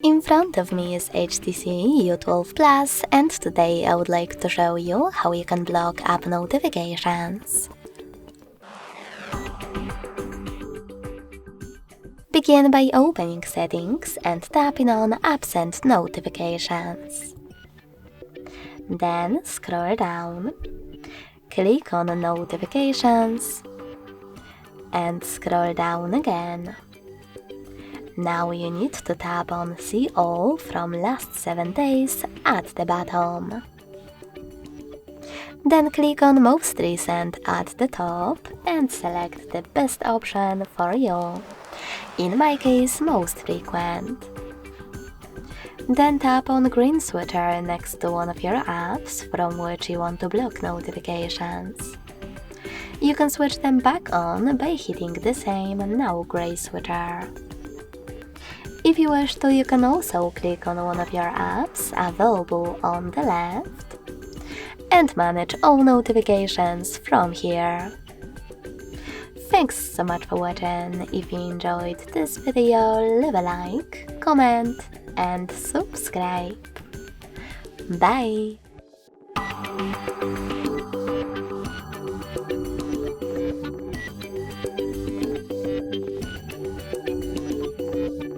In front of me is HTC U12 Plus, and today I would like to show you how you can block app notifications. Begin by opening Settings and tapping on Apps and Notifications. Then scroll down, click on Notifications, and scroll down again. Now you need to tap on See All from last 7 days at the bottom. Then click on Most Recent at the top and select the best option for you. In my case, Most Frequent. Then tap on green switcher next to one of your apps from which you want to block notifications. You can switch them back on by hitting the same now gray switcher. If you wish to, you can also click on one of your apps available on the left and manage all notifications from here. Thanks so much for watching. If you enjoyed this video, leave a like, comment and subscribe. Bye!